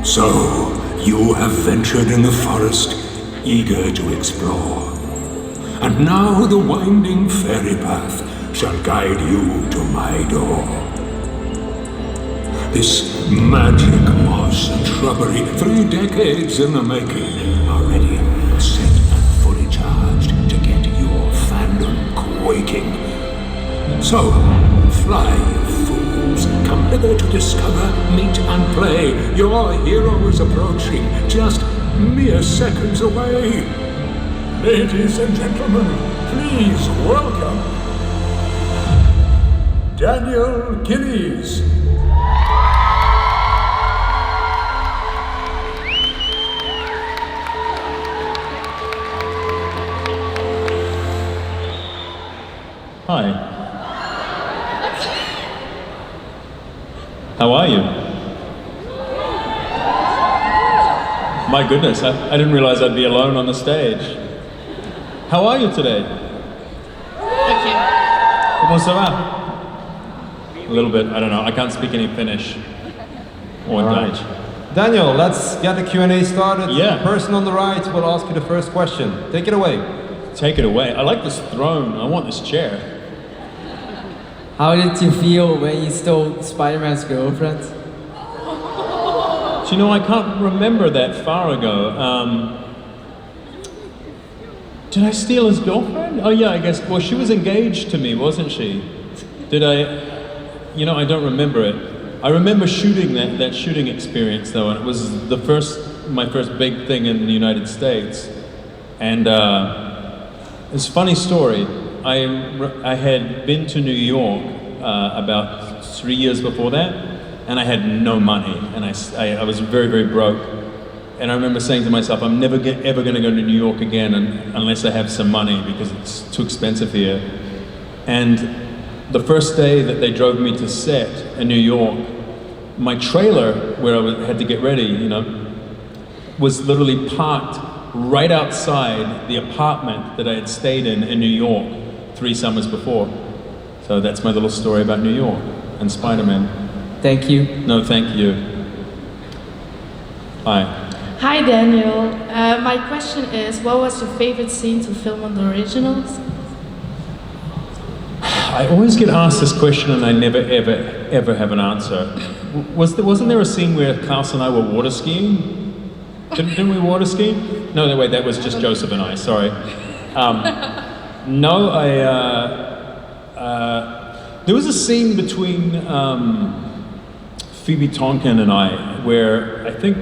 So, you have ventured in the forest, eager to explore. And now the winding fairy path shall guide you to my door. This magic moss and shrubbery, 3 decades in the making, are ready, set and fully charged to get your fandom quaking. So, fly, you fools, come hither to discover, meet and play. Your hero is approaching, just mere seconds away. Ladies and gentlemen, please welcome Daniel Gillies. Hi. How are you? My goodness, I didn't realize I'd be alone on the stage. How are you today? Okay. Comment ça va? A little bit, I don't know, I can't speak any Finnish or Dutch. Daniel, let's get the Q&A started. Yeah. The person on the right will ask you the first question. Take it away. Take it away. I like this throne, I want this chair. How did you feel when you stole Spider-Man's girlfriend? Do you know, I can't remember that far ago. Did I steal his girlfriend? Oh yeah, I guess, well, she was engaged to me, wasn't she? Did I? You know, I don't remember it. I remember shooting that shooting experience though, and it was my first big thing in the United States. And it's a funny story. I had been to New York about 3 years before that, and I had no money, and I was very, very broke. And I remember saying to myself, I'm never ever going to go to New York again unless I have some money, because it's too expensive here. And the first day that they drove me to set in New York, my trailer, where I had to get ready, you know, was literally parked right outside the apartment that I had stayed in New York 3 summers before. So that's my little story about New York and Spider-Man. Thank you. No, thank you. Hi. Hi Daniel. My question is, what was your favorite scene to film on the originals? I always get asked this question and I never ever have an answer. Wasn't there a scene where Klaus and I were water skiing? Didn't we water ski? No, wait, that was just Joseph and I, sorry. No, there was a scene between Phoebe Tonkin and I where I think,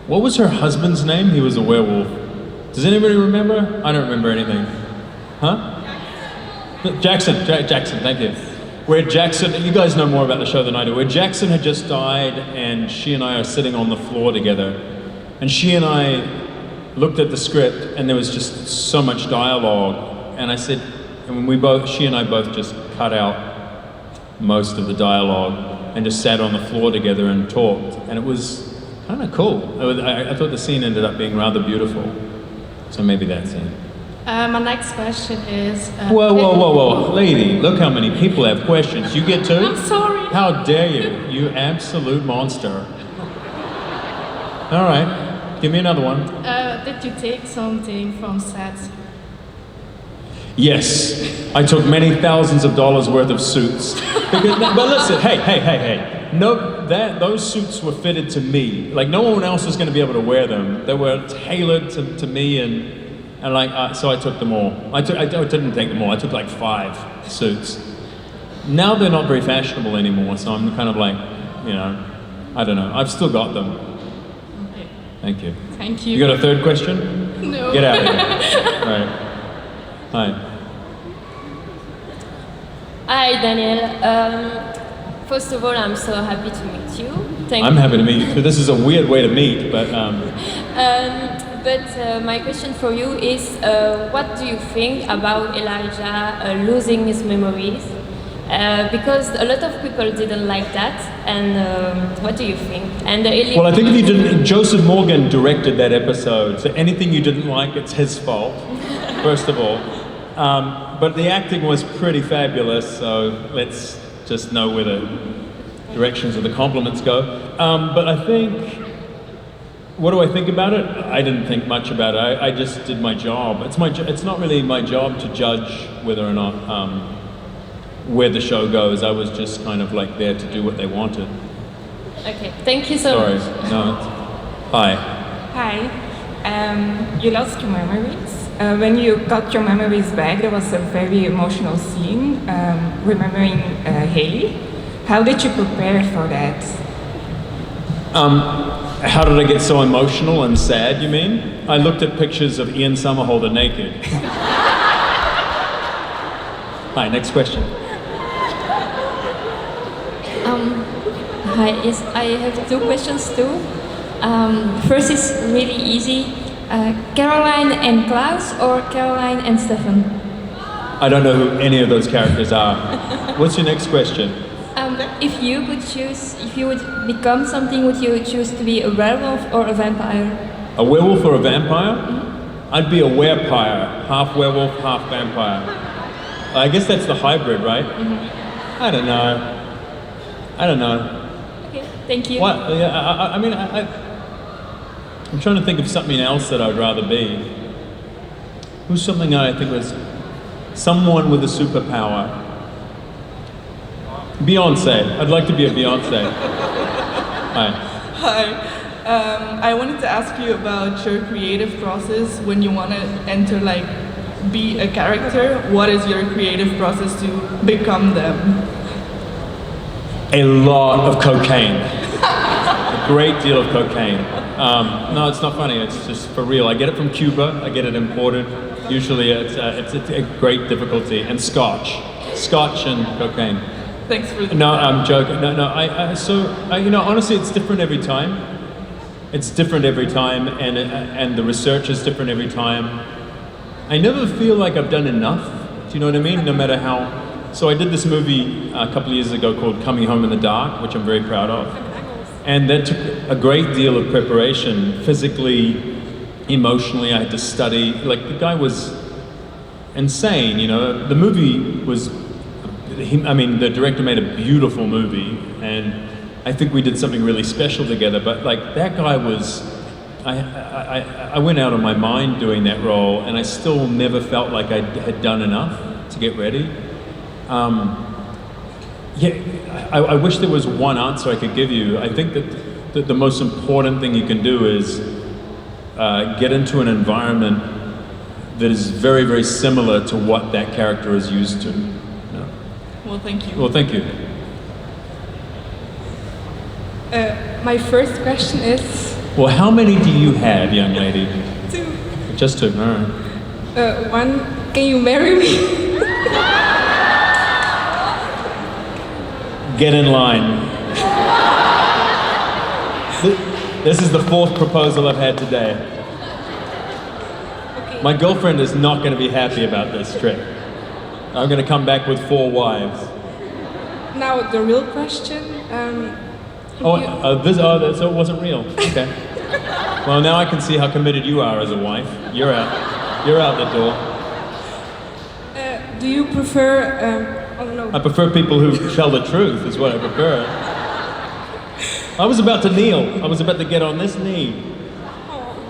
what was her husband's name? He was a werewolf. Does anybody remember? I don't remember anything. Huh? Jackson, thank you. Where Jackson, you guys know more about the show than I do, where Jackson had just died and she and I are sitting on the floor together. And she and I looked at the script and there was just so much dialogue. And I said, and she and I both just cut out most of the dialogue and just sat on the floor together and talked. And it was kind of cool. I thought the scene ended up being rather beautiful. So maybe that scene. My next question is... Whoa, lady, look how many people have questions. You get 2? I'm sorry. How dare you, you absolute monster. All right, give me another one. Did you take something from set? Yes, I took many thousands of dollars worth of suits. But listen, hey. No, those suits were fitted to me. Like no one else was going to be able to wear them. They were tailored to me, and like so I took them all. I didn't take them all. I took like 5 suits. Now they're not very fashionable anymore, so I'm kind of like, you know, I don't know. I've still got them. Okay. Thank you. Thank you. You got a third question? No. Get out of here. All right. Hi. Hi, Daniel. First of all, I'm so happy to meet you. I'm happy to meet you. This is a weird way to meet, but... my question for you is, what do you think about Elijah losing his memories? Because a lot of people didn't like that, and what do you think? And well, I think if you didn't, Joseph Morgan directed that episode, so anything you didn't like, it's his fault, first of all. But the acting was pretty fabulous, so let's just know where the directions of the compliments go. But I think What do I think about it? I didn't think much about it. I just did my job. It's not really my job to judge whether or not where the show goes. I was just kind of like there to do what they wanted. Okay, thank you so Sorry. much. No. Hi. Hi. You lost your memories. When you got your memories back, there was a very emotional scene, remembering Haley. How did you prepare for that? How did I get so emotional and sad, you mean? I looked at pictures of Ian Somerhalder naked. Hi, next question. Hi, yes, I have two questions too. First is really easy. Caroline and Klaus or Caroline and Stefan? I don't know who any of those characters are. What's your next question? If you could choose, if you would become something, would you choose to be a werewolf or a vampire? A werewolf or a vampire? I'd be a werepire, half werewolf, half vampire. I guess that's the hybrid, right? I don't know. Okay, thank you. What? Yeah, I mean, I'm trying to think of something else that I'd rather be. Who's something I think was someone with a superpower? Beyonce. I'd like to be a Beyonce. Hi. Hi. I wanted to ask you about your creative process when you want to enter, like, be a character. What is your creative process to become them? A lot of cocaine. A great deal of cocaine. No, it's not funny. It's just for real. I get it from Cuba. I get it imported. Usually, it's a great difficulty. And scotch and cocaine. Thanks for the No, I'm joking. No. You know, honestly, it's different every time. It's different every time, and the research is different every time. I never feel like I've done enough. Do you know what I mean? No matter how. So I did this movie a couple of years ago called Coming Home in the Dark, which I'm very proud of. And that took a great deal of preparation, physically, emotionally. I had to study. Like, the guy was insane, you know. The movie was, the director made a beautiful movie, and I think we did something really special together. But like, that guy was, I went out of my mind doing that role, and I still never felt like I had done enough to get ready. I wish there was one answer I could give you. I think that the most important thing you can do is get into an environment that is very, very similar to what that character is used to. No? Well, thank you. Well, thank you. My first question is... Well, how many do you have, young lady? 2. Just 2, all right. One, can you marry me? Get in line. This is the 4th proposal I've had today. Okay. My girlfriend is not going to be happy about this trip. I'm going to come back with 4 wives. Now, the real question. So it wasn't real. Okay. Well, now I can see how committed you are as a wife. You're out. You're out the door. Do you prefer... I don't know. I prefer people who tell the truth, is what I prefer. I was about to kneel. I was about to get on this knee.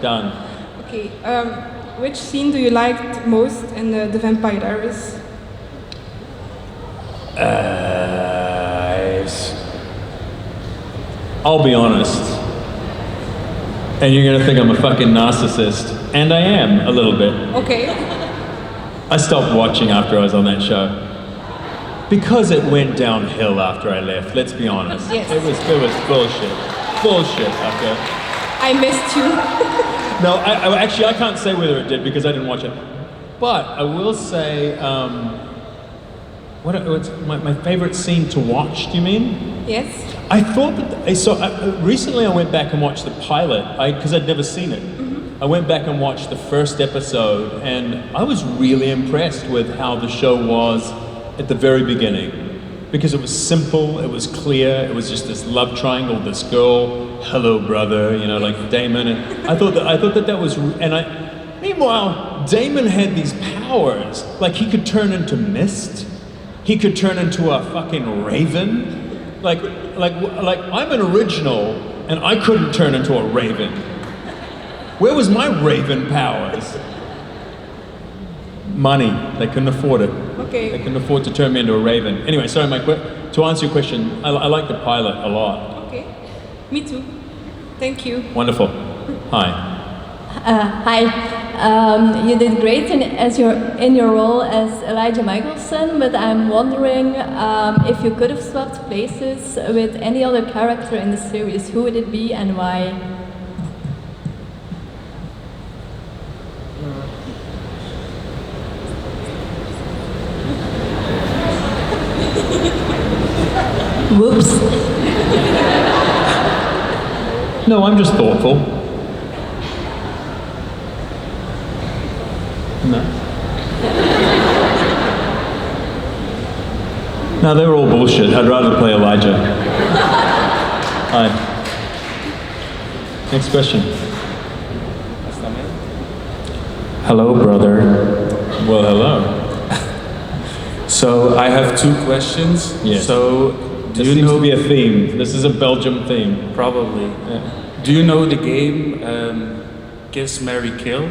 Done. Okay. Which scene do you like most in the Vampire Diaries? I'll be honest. And you're gonna think I'm a fucking narcissist. And I am, a little bit. Okay. I stopped watching after I was on that show. Because it went downhill after I left, let's be honest. Yes. It was bullshit. Bullshit after. I missed you. No, I can't say whether it did because I didn't watch it. But I will say, what's my favorite scene to watch, do you mean? Yes. I thought that, recently I went back and watched the pilot, because I'd never seen it. I went back and watched the first episode, and I was really impressed with how the show was at the very beginning. Because it was simple, it was clear, it was just this love triangle, this girl, hello brother, you know, like Damon, and I thought that was, meanwhile, Damon had these powers, like he could turn into mist, he could turn into a fucking raven, like I'm an original, and I couldn't turn into a raven. Where was my raven powers? Money. They couldn't afford it. Okay. They couldn't afford to turn me into a raven. Anyway, sorry, to answer your question, I like the pilot a lot. Okay. Me too. Thank you. Wonderful. Hi. Hi. You did great in your role as Elijah Michelson, but I'm wondering if you could have swapped places with any other character in the series, who would it be and why? Whoops. No, I'm just thoughtful. No. No, they were all bullshit. I'd rather play Elijah. Hi. Next question. Hello, brother. Well, hello. So I have two questions. Yes. So This seems to be a theme. This is a Belgium theme. Probably. Yeah. Do you know the game Kiss, Marry, Kill?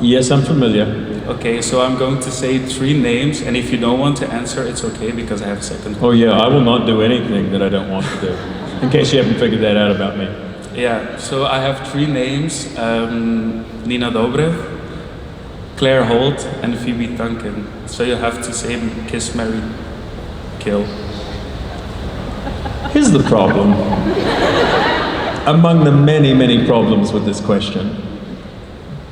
Yes, I'm familiar. Okay, so I'm going to say 3 names, and if you don't want to answer, it's okay because I have a second. Oh yeah, I will not do anything that I don't want to do. In case you haven't figured that out about me. Yeah, so I have 3 names, Nina Dobrev, Claire Holt, and Phoebe Duncan. So you have to say Kiss, Marry, Kill. Here's the problem. Among the many, many problems with this question,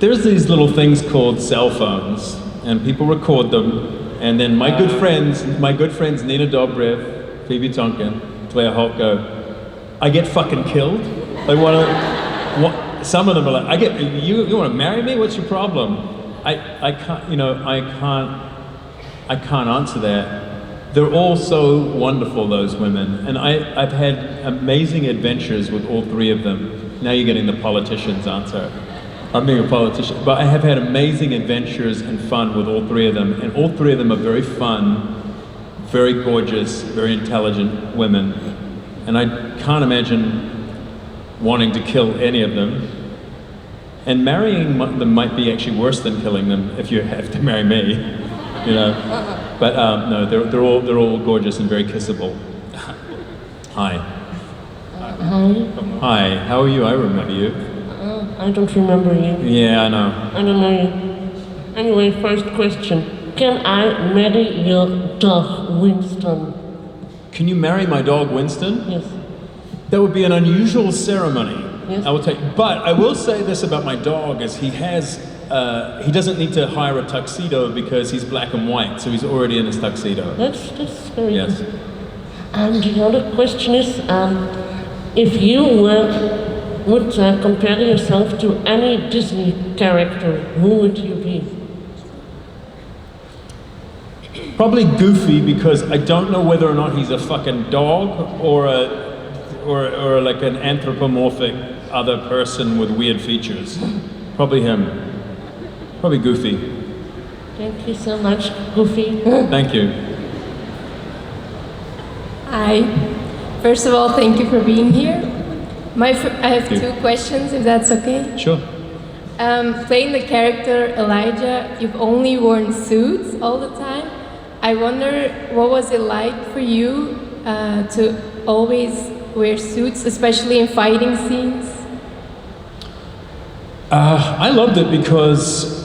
there's these little things called cell phones, and people record them, and then my good friends Nina Dobrev, Phoebe Tonkin, Claire Holt go, I get fucking killed? Like some of them are like, you want to marry me? What's your problem? I can't answer that. They're all so wonderful, those women, and I've had amazing adventures with all 3 of them. Now you're getting the politician's answer. I'm being a politician, but I have had amazing adventures and fun with all 3 of them, and all 3 of them are very fun, very gorgeous, very intelligent women, and I can't imagine wanting to kill any of them. And marrying them might be actually worse than killing them if you have to marry me, you know. But no, they're all gorgeous and very kissable. Hi. Hi. How are you? I remember you. I don't remember you. Yeah, I know. I don't know you. Anyway, first question. Can I marry your dog, Winston? Can you marry my dog, Winston? Yes. That would be an unusual ceremony. Yes. I will take. But I will say this about my dog: is he doesn't need to hire a tuxedo because he's black and white, so he's already in his tuxedo. That's very yes. good. And the other question is, if you would compare yourself to any Disney character, who would you be? Probably Goofy, because I don't know whether or not he's a fucking dog or like an anthropomorphic other person with weird features. Probably him. Probably Goofy. Thank you so much, Goofy. Thank you. Hi. First of all, thank you for being here. I have 2 questions, if that's okay. Sure. Playing the character Elijah, you've only worn suits all the time. I wonder, what was it like for you to always wear suits, especially in fighting scenes? I loved it because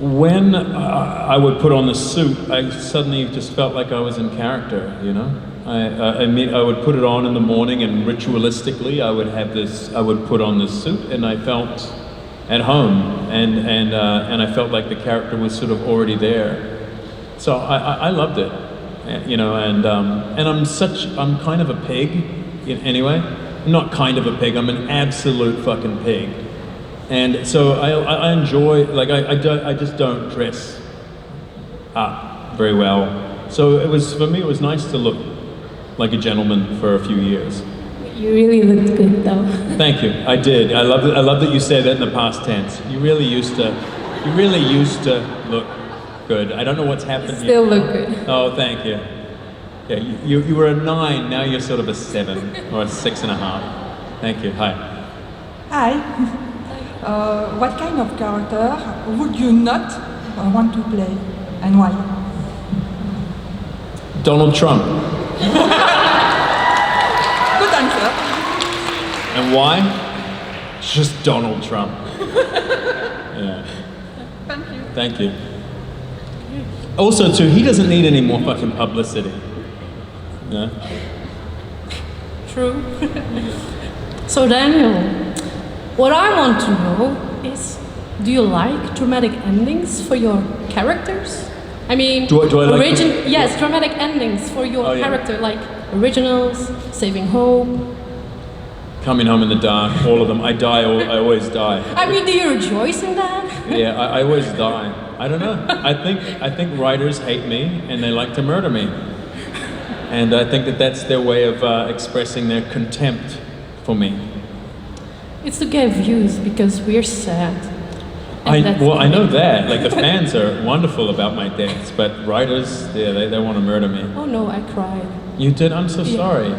when I would put on the suit, I suddenly just felt like I was in character, you know? I would put it on in the morning, and ritualistically I would put on this suit, and I felt at home, and I felt like the character was sort of already there. So I loved it, you know, and I'm kind of a pig, anyway. I'm not kind of a pig, I'm an absolute fucking pig. And so I enjoy, like I just don't dress up very well. So for me it was nice to look like a gentleman for a few years. You really looked good though. Thank you, I did. I love that you say that in the past tense. You really used to look good. I don't know what's happened. Still look good. Oh, thank you. Yeah, you were a 9, now you're sort of a 7 or a 6.5. Thank you, hi. Hi. what kind of character would you not want to play, and why? Donald Trump. Good answer. And why? Just Donald Trump. Yeah. Thank you. Thank you. Also, too, he doesn't need any more fucking publicity. Yeah. True. So Daniel, what I want to know is, do you like dramatic endings for your characters? I mean, Do I like yes, dramatic endings for your character, like originals, Saving Hope. Coming Home in the Dark, all of them. I always die. I mean, do you rejoice in that? Yeah, I always die. I don't know. I think writers hate me and they like to murder me. And I think that's their way of expressing their contempt for me. It's to get views because we're sad. I know that. Like, the fans are wonderful about my deaths, but writers, yeah, they want to murder me. Oh no, I cried. You did? I'm so sorry.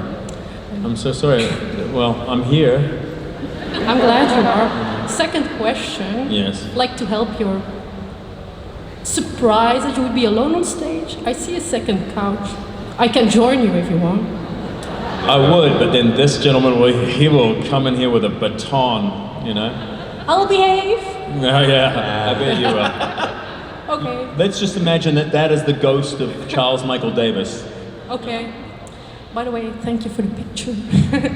I'm so sorry. Well, I'm here. I'm glad you are. Second question. Yes. Like to help your surprise that you would be alone on stage. I see a second couch. I can join you if you want. I would, but then this gentleman he will come in here with a baton, you know? I'll behave. Oh, yeah, I bet you will. Okay. Let's just imagine that is the ghost of Charles Michael Davis. Okay. By the way, thank you for the picture.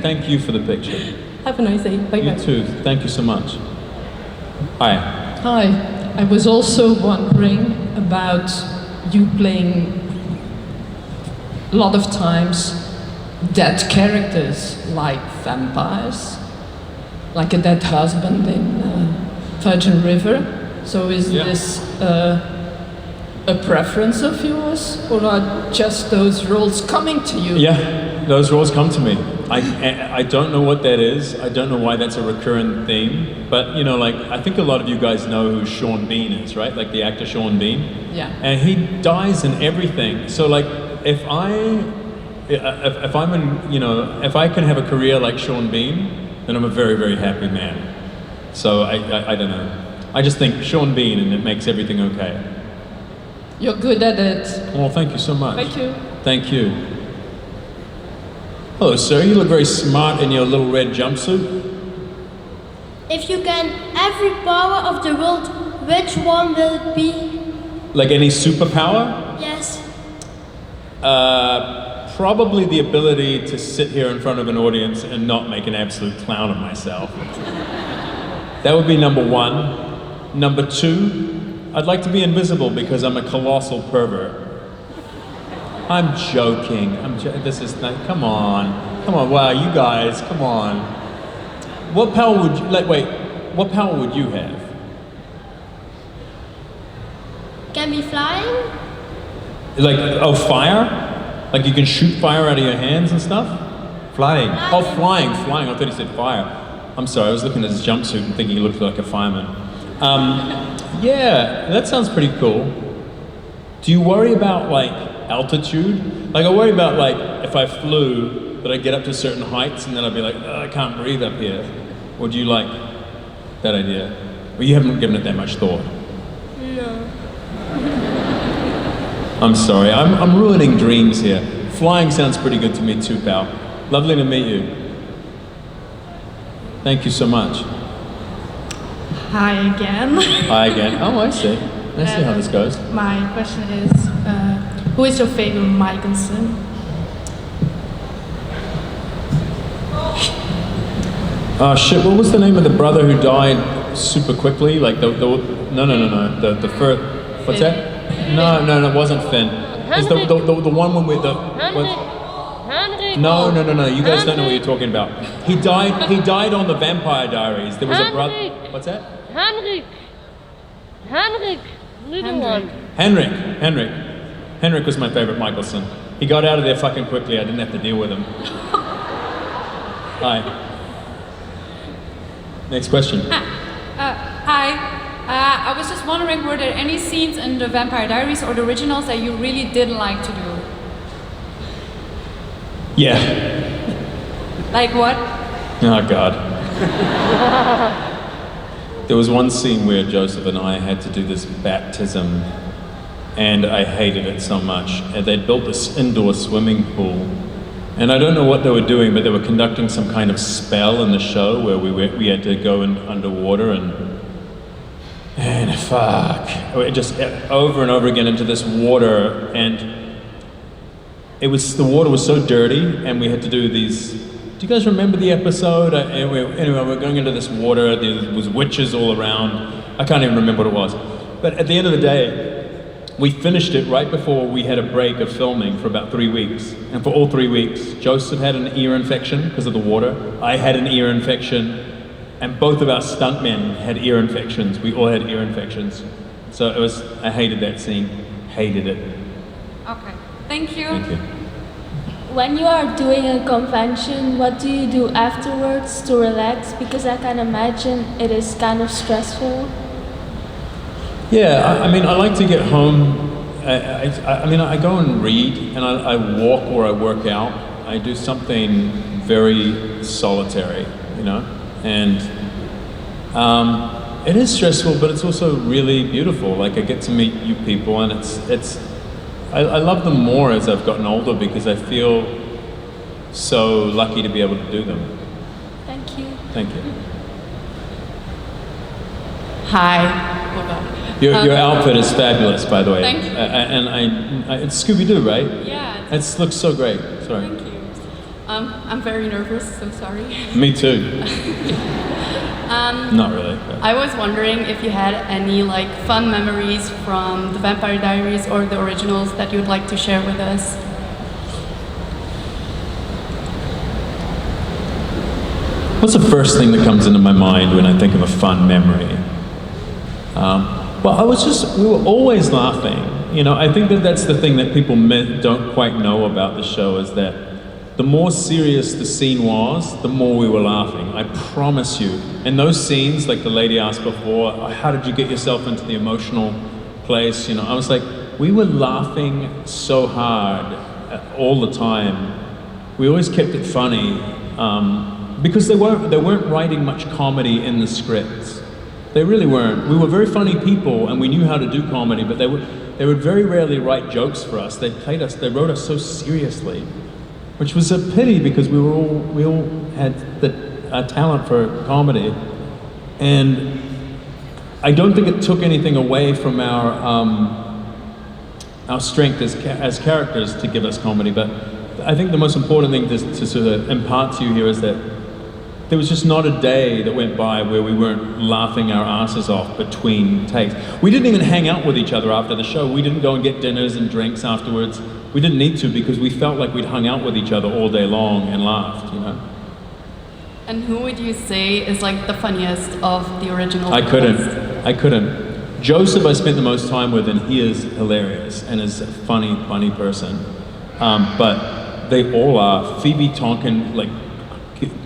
Thank you for the picture. Have a nice day. Bye You bye. too. Thank you so much. Hi. Hi. I was also wondering about you playing a lot of times dead characters like vampires, like a dead husband in Virgin River. So is this a preference of yours, or are just those roles coming to you? Yeah, those roles come to me. I don't know what that is. I don't know why that's a recurrent theme. But, you know, like, I think a lot of you guys know who Sean Bean is, right? Like the actor Sean Bean. Yeah. And he dies in everything. So, like, if I'm in, you know, if I can have a career like Sean Bean, then I'm a very, very happy man. So I don't know. I just think Sean Bean, and it makes everything okay. You're good at it. Well, thank you so much. Thank you. Thank you. Hello, sir. You look very smart in your little red jumpsuit. If you can every power of the world, which one will it be? Like any superpower? Yes. Probably the ability to sit here in front of an audience and not make an absolute clown of myself. That would be number one. Number two, I'd like to be invisible because I'm a colossal pervert. I'm joking. This is not, come on. Wow, you guys, come on. What power would you, what power would you have? Can be flying? Like, fire? Like you can shoot fire out of your hands and stuff? Flying. Oh, flying. I thought he said fire. I'm sorry, I was looking at his jumpsuit and thinking he looked like a fireman. Yeah, that sounds pretty cool. Do you worry about, like, altitude? Like, I worry about, like, if I flew, that I'd get up to certain heights and then I'd be like, oh, I can't breathe up here. Or do you like that idea? Well, you haven't given it that much thought. No. I'm sorry, I'm ruining dreams here. Flying sounds pretty good to me too, pal. Lovely to meet you. Thank you so much. Hi again. Hi again. Oh, I see. I see how this goes. My question is, who is your favorite Michelson? Oh shit, what was the name of the brother who died super quickly? Like the first, what's that? No, it wasn't Finn. It's the one when we, No, you guys don't know what you're talking about. He died on the Vampire Diaries. There was a brother, what's that? Henrik, little one. Henrik was my favorite Michelson. He got out of there fucking quickly, I didn't have to deal with him. Hi. Next question. Hi. I was just wondering, were there any scenes in the Vampire Diaries or the originals that you really didn't like to do? Yeah. Like what? Oh God. there was one scene where Joseph and I had to do this baptism, and I hated it so much. And they'd built this indoor swimming pool, and I don't know what they were doing, but they were conducting some kind of spell in the show where we had to go in underwater and fuck, just over and over again into this water, and the water was so dirty, and we had to do these. Do you guys remember the episode? Anyway, we're going into this water. There was witches all around. I can't even remember what it was. But at the end of the day, we finished it right before we had a break of filming for about 3 weeks. And for all 3 weeks, Joseph had an ear infection because of the water. I had an ear infection. And both of our stuntmen had ear infections. We all had ear infections. So I hated that scene. Hated it. Okay, thank you. Thank you. When you are doing a convention, what do you do afterwards to relax? Because I can imagine it is kind of stressful. Yeah, I mean, I like to get home. I mean, I go and read, and I walk or I work out. I do something very solitary, you know? And it is stressful, but it's also really beautiful. Like, I get to meet you people, and I love them more as I've gotten older because I feel so lucky to be able to do them. Thank you. Thank you. Hi. Your outfit is fabulous, by the way. Thank you. And it's Scooby-Doo, right? Yeah. It looks so great. Sorry. Thank you. I'm very nervous, so sorry. Me too. Not really. But. I was wondering if you had any fun memories from the Vampire Diaries or the originals that you'd like to share with us. What's the first thing that comes into my mind when I think of a fun memory? Well, we were always laughing. You know, I think that's the thing that people don't quite know about the show is that the more serious the scene was, the more we were laughing. I promise you. And those scenes, like the lady asked before, how did you get yourself into the emotional place? You know, I was like, we were laughing so hard all the time. We always kept it funny because they weren't writing much comedy in the scripts. They really weren't. We were very funny people, and we knew how to do comedy, but they would very rarely write jokes for us. They wrote us so seriously. Which was a pity because we all had the talent for comedy, and I don't think it took anything away from our strength as characters to give us comedy. But I think the most important thing to sort of impart to you here is that there was just not a day that went by where we weren't laughing our asses off between takes. We didn't even hang out with each other after the show. We didn't go and get dinners and drinks afterwards. We didn't need to because we felt like we'd hung out with each other all day long and laughed, you know. And who would you say is the funniest of the original? I couldn't. Joseph I spent the most time with, and he is hilarious and is a funny person. But they all are. Phoebe Tonkin,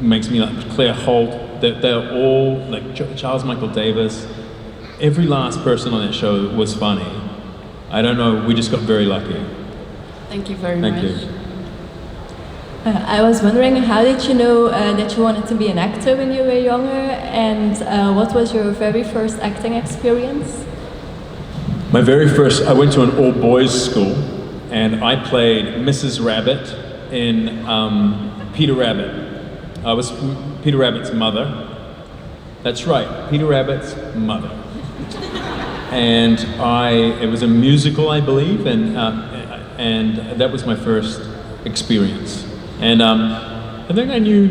makes me Claire Holt. They're all Charles Michael Davis. Every last person on that show was funny. I don't know. We just got very lucky. Thank you very much. Thank you. I was wondering, how did you know that you wanted to be an actor when you were younger, and what was your very first acting experience? My very first, I went to an all-boys school, and I played Mrs. Rabbit in Peter Rabbit. I was Peter Rabbit's mother. That's right, Peter Rabbit's mother. And it was a musical, I believe, and that was my first experience. And I think I knew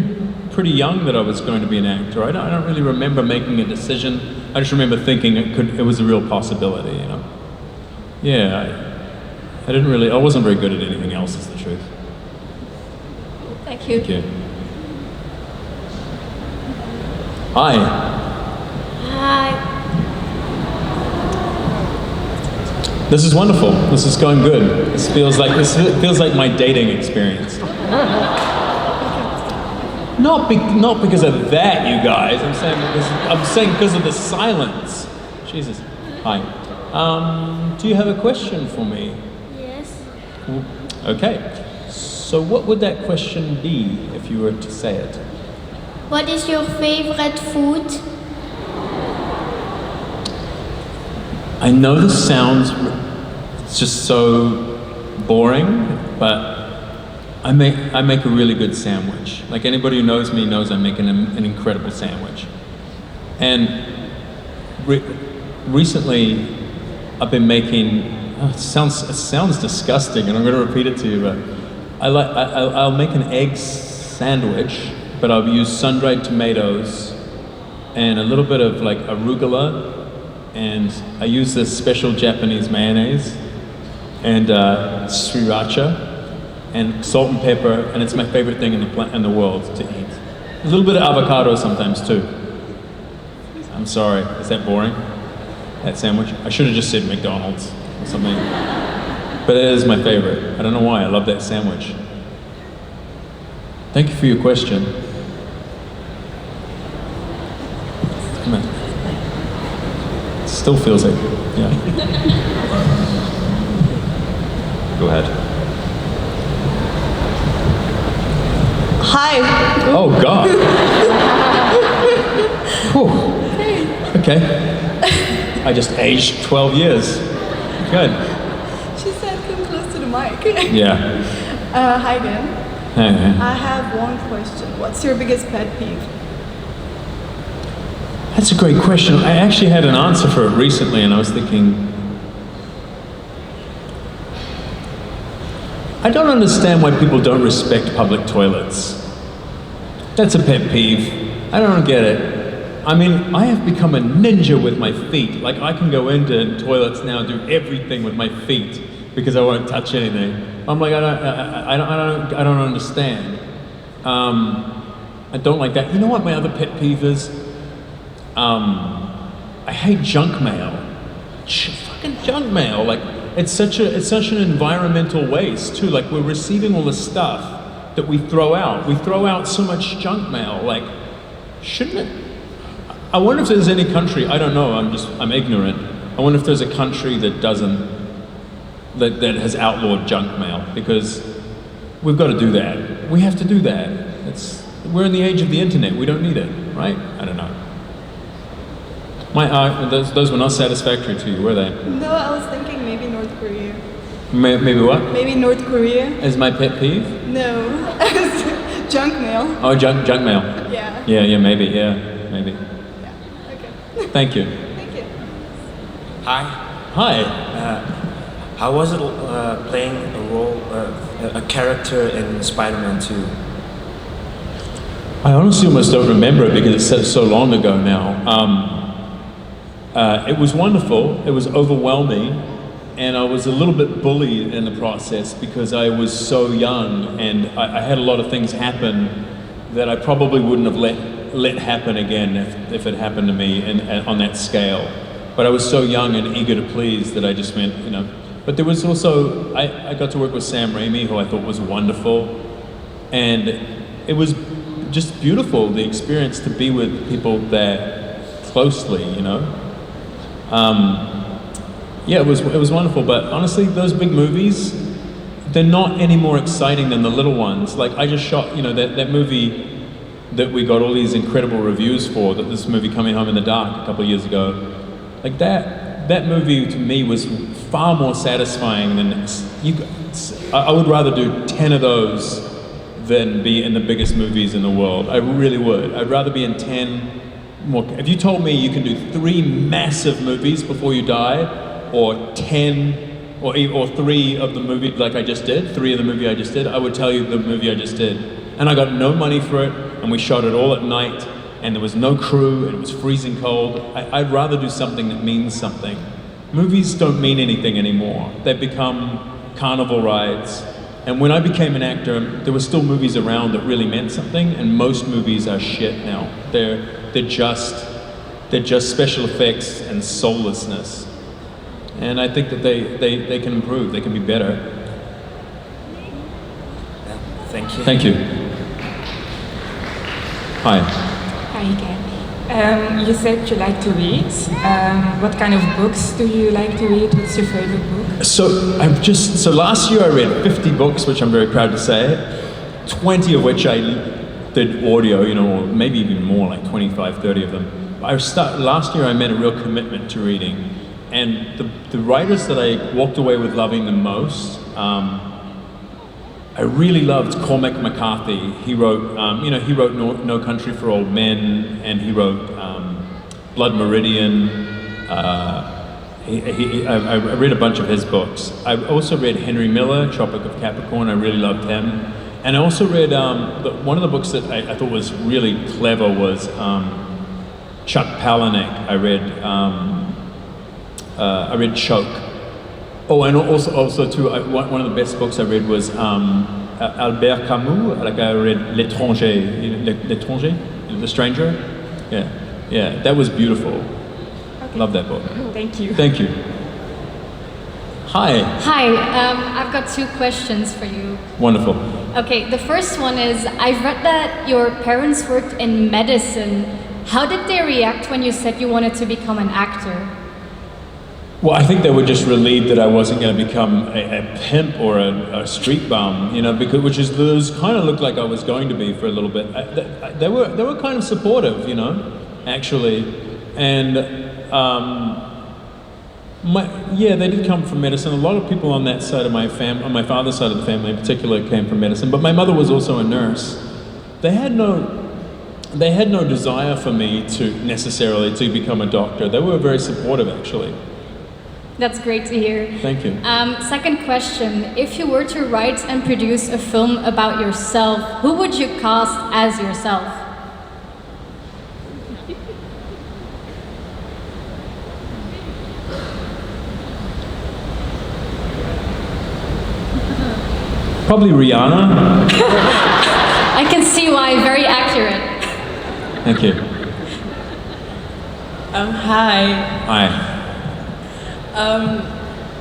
pretty young that I was going to be an actor. I don't really remember making a decision. I just remember thinking it was a real possibility, you know. Yeah, I wasn't very good at anything else, is the truth. Thank you. Thank you. Hi. Hi. This is wonderful. This is going good. This feels like my dating experience. Not because of that, you guys. I'm saying because of the silence. Jesus. Hi. Do you have a question for me? Yes. Okay. So what would that question be if you were to say it? What is your favorite food? I know this sounds just so boring, but I make a really good sandwich. Like anybody who knows me knows I make an incredible sandwich. And recently, I've been making. It sounds disgusting, and I'm going to repeat it to you. But I'll make an egg sandwich, but I'll use sun-dried tomatoes and a little bit of like arugula, and I use this special Japanese mayonnaise and sriracha and salt and pepper, and it's my favorite thing in the world to eat. A little bit of avocado sometimes too. I'm sorry, is that boring? That sandwich? I should have just said McDonald's or something. But it is my favorite. I don't know why, I love that sandwich. Thank you for your question. Come on. Still feels like, yeah. Go ahead. Hi. Oh God. Whew. Okay. I just aged 12 years. Good. She said come close to the mic. Yeah. Hi again. Hey. I have one question. What's your biggest pet peeve? That's a great question. I actually had an answer for it recently, and I was thinking, I don't understand why people don't respect public toilets. That's a pet peeve. I don't get it. I mean, I have become a ninja with my feet. Like, I can go into toilets now and do everything with my feet because I won't touch anything. I'm like, I don't understand. I don't like that. You know what my other pet peeve is? I hate junk mail. Fucking junk mail. Like, it's such an environmental waste too. Like, we're receiving all the stuff that we throw out. We throw out so much junk mail. Like, shouldn't it? I wonder if there's any country, I don't know, I'm ignorant. I wonder if there's a country that that has outlawed junk mail, because we've got to do that. We have to do that. We're in the age of the internet, we don't need it, right? I don't know. Those were not satisfactory to you, were they? No, I was thinking maybe North Korea. Maybe what? Maybe North Korea. Is my pet peeve? No. Junk mail. Oh, junk mail. Yeah. Yeah, maybe. Thank you. Thank you. Hi. Hi. How was it playing a character in Spider-Man 2? I honestly almost don't remember it because it's so long ago now. It was wonderful. It was overwhelming, and I was a little bit bullied in the process because I was so young, and I had a lot of things happen that I probably wouldn't have let happen again if it happened to me on that scale. But I was so young and eager to please that I just went, you know. But there was also, I got to work with Sam Raimi, who I thought was wonderful. And it was just beautiful, the experience to be with people that closely, you know. Yeah, it was wonderful, but honestly, those big movies, they're not any more exciting than the little ones. Like, I just shot, you know, that movie that we got all these incredible reviews for, that this movie Coming Home in the Dark a couple of years ago. Like, that movie to me was far more satisfying than, I would rather do 10 of those than be in the biggest movies in the world. I really would. I'd rather be in 10 more. If you told me you can do 3 massive movies before you die, or 10, or 3 of the movie like I just did, 3 of the movie I just did, I would tell you the movie I just did. And I got no money for it, and we shot it all at night, and there was no crew, and it was freezing cold. I'd rather do something that means something. Movies don't mean anything anymore. They've become carnival rides. And when I became an actor, there were still movies around that really meant something, and most movies are shit now. They're just special effects and soullessness. And I think that they can improve, they can be better. Thank you. Thank you. Hi. Hi again. You said you like to read. What kind of books do you like to read? What's your favorite book? So last year I read 50 books, which I'm very proud to say, 20 of which I did audio, you know, or maybe even more, like 25, 30 of them. Last year I made a real commitment to reading, And the writers that I walked away with loving the most, I really loved Cormac McCarthy. He wrote, he wrote no Country for Old Men, and he wrote Blood Meridian. I read a bunch of his books. I also read Henry Miller, Tropic of Capricorn. I really loved him. And I also read, one of the books that I thought was really clever was Chuck Palahniuk. I read Choke. Oh, and also too, one of the best books I read was Albert Camus. Like I read L'étranger, The Stranger. Yeah, that was beautiful. Okay. Love that book. Thank you. Thank you. Hi. Hi, I've got 2 questions for you. Wonderful. Okay, the first one is, I've read that your parents worked in medicine. How did they react when you said you wanted to become an actor? Well, I think they were just relieved that I wasn't going to become a pimp or a street bum, because those kind of looked like I was going to be for a little bit. They were kind of supportive, actually, and they did come from medicine. A lot of people on that side of my family, on my father's side of the family in particular, came from medicine. But my mother was also a nurse. They had no desire for me to necessarily become a doctor. They were very supportive, actually. That's great to hear. Thank you. Second question, if you were to write and produce a film about yourself, who would you cast as yourself? Probably Rihanna. I can see why, very accurate. Thank you. Hi. Hi.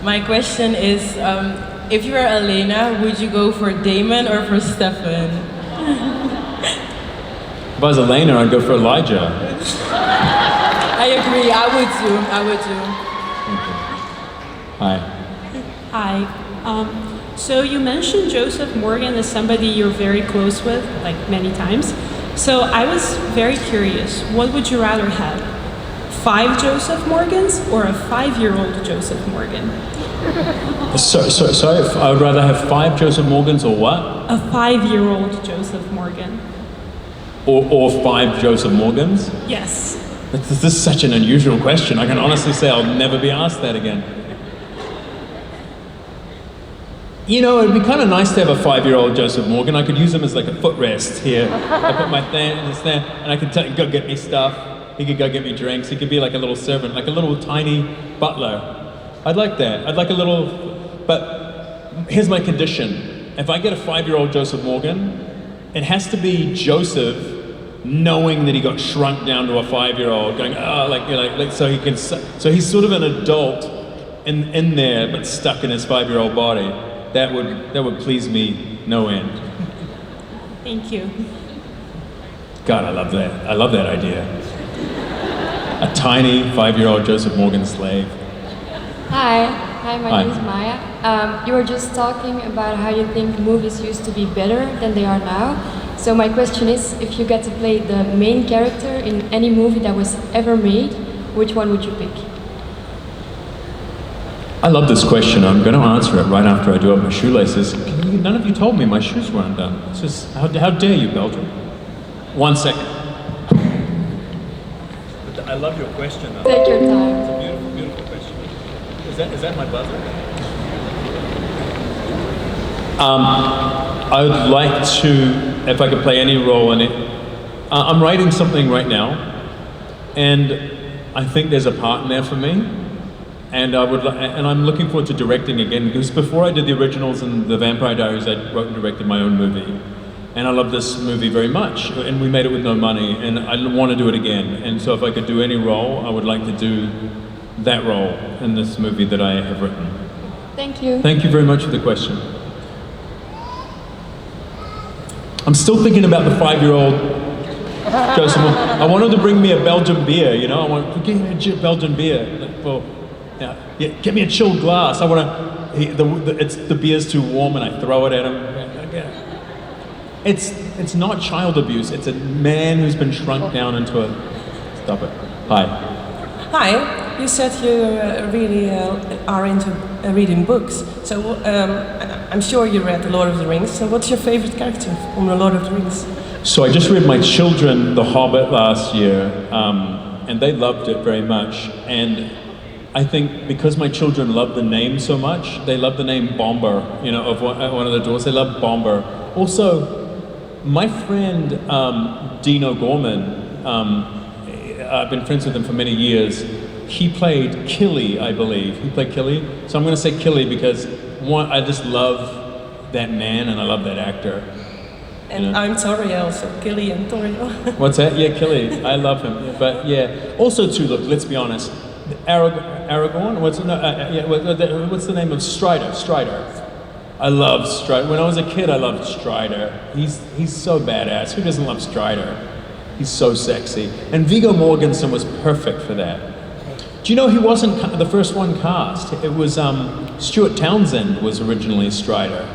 My question is, if you were Elena, would you go for Damon or for Stefan? If I was Elena, I'd go for Elijah. I agree, I would too. Hi. Hi. So you mentioned Joseph Morgan as somebody you're very close with, like many times. So I was very curious, what would you rather have? 5 Joseph Morgans or a 5-year-old Joseph Morgan? Sorry, I would rather have 5 Joseph Morgans or what? A 5-year-old Joseph Morgan. Or 5 Joseph Morgans? Yes. This is such an unusual question. I can honestly say I'll never be asked that again. It'd be kind of nice to have a 5-year-old Joseph Morgan. I could use him as like a footrest here. I put my this there, and I could go get me stuff. He could go get me drinks. He could be like a little servant, like a little tiny butler. I'd like that. I'd like a little, but here's my condition. If I get a 5-year-old Joseph Morgan, it has to be Joseph knowing that he got shrunk down to a 5-year-old, going, so he's sort of an adult in there, but stuck in his 5-year-old body. That would please me no end. Thank you. God, I love that. I love that idea. A tiny 5-year-old Joseph Morgan slave. Hi, my name is Maya. You were just talking about how you think movies used to be better than they are now. So my question is, if you get to play the main character in any movie that was ever made, which one would you pick? I love this question. I'm going to answer it right after I do up my shoelaces. None of you told me my shoes were undone. It's just, how dare you, Belgium? 1 second. I love your question, though. Take your time. It's a beautiful, beautiful question. Is that my buzzer? I would like to, if I could play any role in it. I'm writing something right now, and I think there's a part in there for me. And I'm looking forward to directing again, because before I did the originals and the Vampire Diaries, I wrote and directed my own movie. And I love this movie very much, and we made it with no money, and I want to do it again. And so if I could do any role, I would like to do that role in this movie that I have written. Thank you. Thank you very much for the question. I'm still thinking about the 5-year-old Joseph. I want him to bring me a Belgian beer, I want, give me a Belgian beer. Well, yeah, get me a chilled glass. I want to, the beer's too warm and I throw it at him. It's not child abuse. It's a man who's been shrunk down into a... Stop it. Hi. Hi. You said you really are into reading books. So I'm sure you read The Lord of the Rings. So what's your favorite character from The Lord of the Rings? So I just read my children The Hobbit last year, and they loved it very much. And I think because my children love the name so much, they love the name Bomber, you know, of one of the dwarves. They love Bomber. Also, my friend Dino Gorman, I've been friends with him for many years. He played Killy, I believe. He played Killy. So I'm going to say Killy because one, I just love that man and I love that actor. And you know? I'm Toriel, so Killy and Toriel. What's that? Yeah, Killy. I love him. But yeah, also too, look, let's be honest. Aragorn? What's the name of Strider? I love Strider. When I was a kid, I loved Strider. He's so badass. Who doesn't love Strider? He's so sexy. And Viggo Mortensen was perfect for that. Do you know he wasn't the first one cast? It was Stuart Townsend was originally Strider,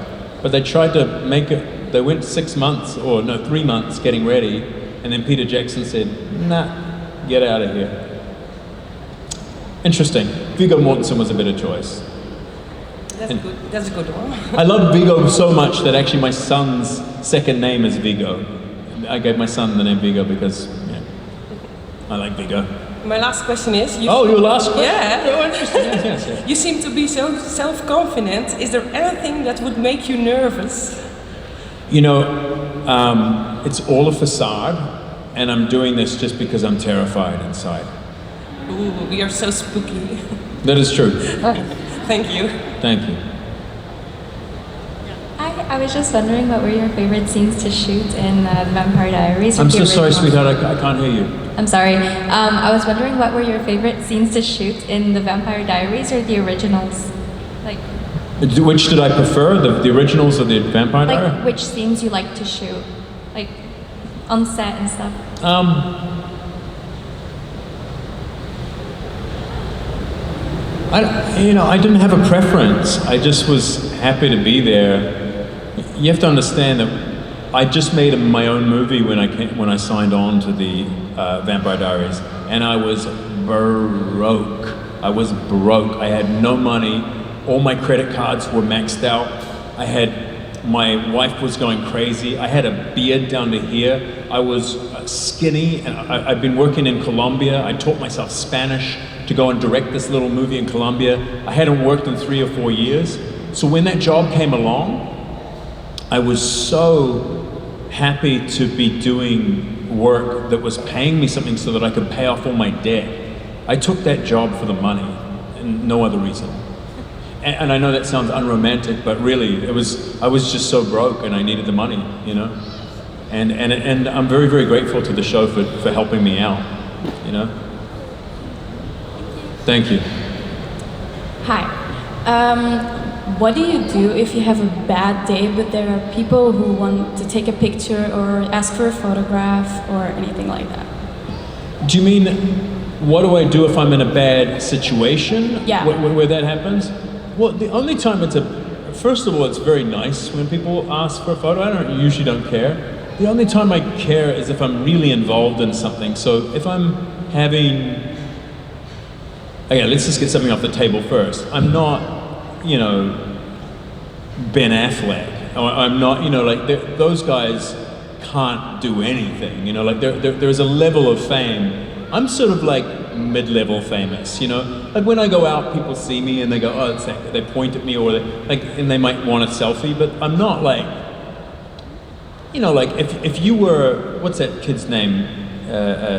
but they tried to make it. They went 3 months getting ready, and then Peter Jackson said, "Nah, get out of here." Interesting. Viggo Mortensen was a better choice. That's a good one. I love Viggo so much that actually my son's second name is Viggo. I gave my son the name Viggo because I like Viggo. My last question is... your last question? Yeah. Oh, interesting. Yes. You seem to be so self-confident. Is there anything that would make you nervous? You know, it's all a facade, and I'm doing this just because I'm terrified inside. Ooh, you're so spooky. That is true. Thank you. Thank you. I was just wondering what were your favorite scenes to shoot in The Vampire Diaries? I'm so sorry, sweetheart, I can't hear you. I'm sorry. I was wondering what were your favorite scenes to shoot in The Vampire Diaries or the originals? Like, which did I prefer, the originals or the Vampire Diaries? Like which scenes you like to shoot, like on set and stuff. I didn't have a preference. I just was happy to be there. You have to understand that I just made my own movie when I signed on to the Vampire Diaries, and I was broke. I had no money. All my credit cards were maxed out. My wife was going crazy. I had a beard down to here. I was skinny, and I've been working in Colombia. I taught myself Spanish to go and direct this little movie in Colombia. I hadn't worked in 3 or 4 years. So when that job came along, I was so happy to be doing work that was paying me something so that I could pay off all my debt. I took that job for the money and no other reason. And I know that sounds unromantic, but really, I was just so broke and I needed the money, you know? And I'm very, very grateful to the show for helping me out, you know? Thank you. Hi. What do you do if you have a bad day, but there are people who want to take a picture or ask for a photograph or anything like that? Do you mean, what do I do if I'm in a bad situation? Yeah. Where that happens? Well, the only time first of all, it's very nice when people ask for a photo. I usually don't care. The only time I care is if I'm really involved in something. So if I'm having, okay, let's just get something off the table first. I'm not, Ben Affleck. I'm not, those guys can't do anything, like there's a level of fame. I'm sort of like mid-level famous, like when I go out, people see me and they go, oh, it's that, they point at me or and they might want a selfie, but I'm not like, like if you were, what's that kid's name?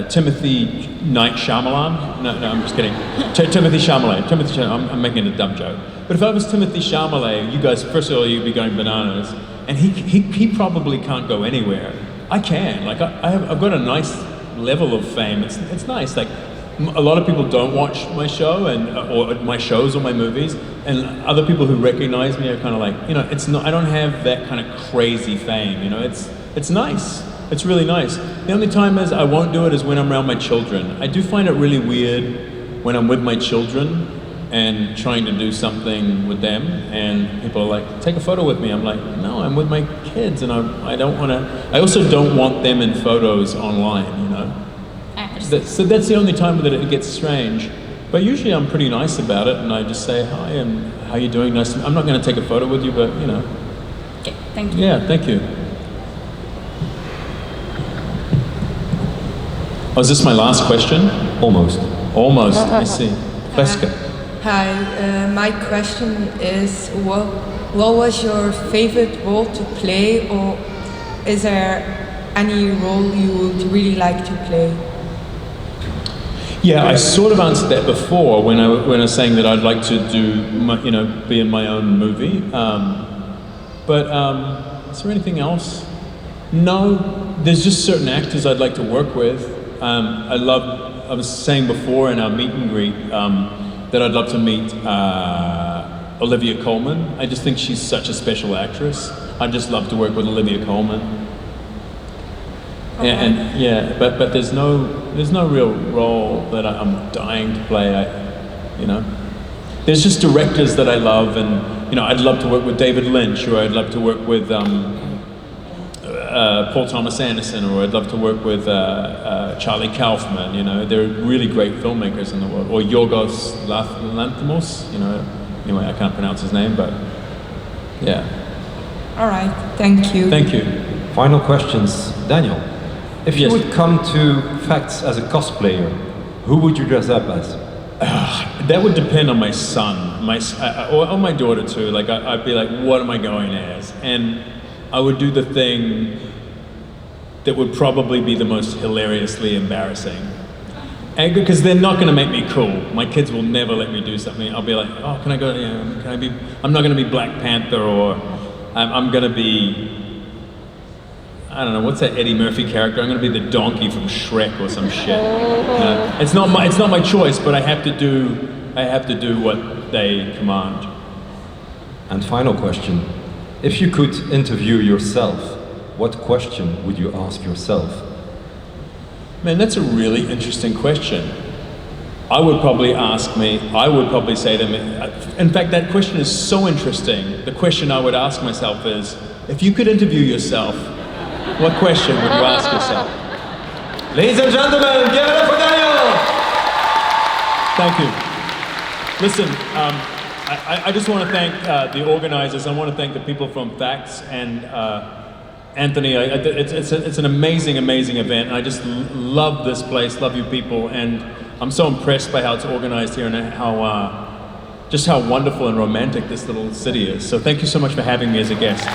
Timothy Night Shyamalan? No, I'm just kidding. Timothy Chalamet. I'm making a dumb joke. But if I was Timothy Chalamet, you guys, first of all, you'd be going bananas. And he probably can't go anywhere. I can. Like, I've got a nice level of fame. It's nice. Like, a lot of people don't watch my show or my shows or my movies. And other people who recognize me are kind of like, it's not, I don't have that kind of crazy fame. It's nice. It's really nice. The only time I won't do it is when I'm around my children. I do find it really weird when I'm with my children and trying to do something with them, and people are like, take a photo with me. I'm like, no, I'm with my kids, and I don't want to. I also don't want them in photos online, So that's the only time that it gets strange. But usually I'm pretty nice about it, and I just say hi and how you doing. Nice. I'm not going to take a photo with you, but you know. Okay, thank you. Yeah, thank you. Oh, is this my last question? Almost. Almost. I see. Fleska. Hi, my question is, what was your favorite role to play, or is there any role you would really like to play? Yeah, I sort of answered that before when I was saying that I'd like to do, be in my own movie. But is there anything else? No, there's just certain actors I'd like to work with. I was saying before in our meet and greet that I'd love to meet Olivia Colman. I just think she's such a special actress. I'd just love to work with Olivia Colman. But there's no real role that I'm dying to play. There's just directors that I love, and I'd love to work with David Lynch, or I'd love to work with Paul Thomas Anderson, or I'd love to work with Charlie Kaufman. They're really great filmmakers in the world. Or Yorgos Lanthimos. Anyway, I can't pronounce his name, but yeah. All right, thank you. Thank you. Final questions, Daniel. If you would come to Facts as a cosplayer, who would you dress up as? That would depend on my son, or my daughter too. Like I'd be like, what am I going as? And I would do the thing that would probably be the most hilariously embarrassing. And because they're not going to make me cool. My kids will never let me do something. I'll be like, oh, can I go? Can I be? I'm not going to be Black Panther, or I'm going to be. I don't know, what's that Eddie Murphy character? I'm going to be the donkey from Shrek or some shit. It's not my choice, but I have to do what they command. And final question. If you could interview yourself, what question would you ask yourself? Man, that's a really interesting question. I would probably say to me, in fact, that question is so interesting. The question I would ask myself is, if you could interview yourself, what question would you ask yourself? Ladies and gentlemen, give it up for Daniel! Thank you. Listen, I just want to thank the organizers. I want to thank the people from Facts and Anthony. It's an amazing, amazing event. And I just love this place, love you people, and I'm so impressed by how it's organized here and how wonderful and romantic this little city is. So thank you so much for having me as a guest.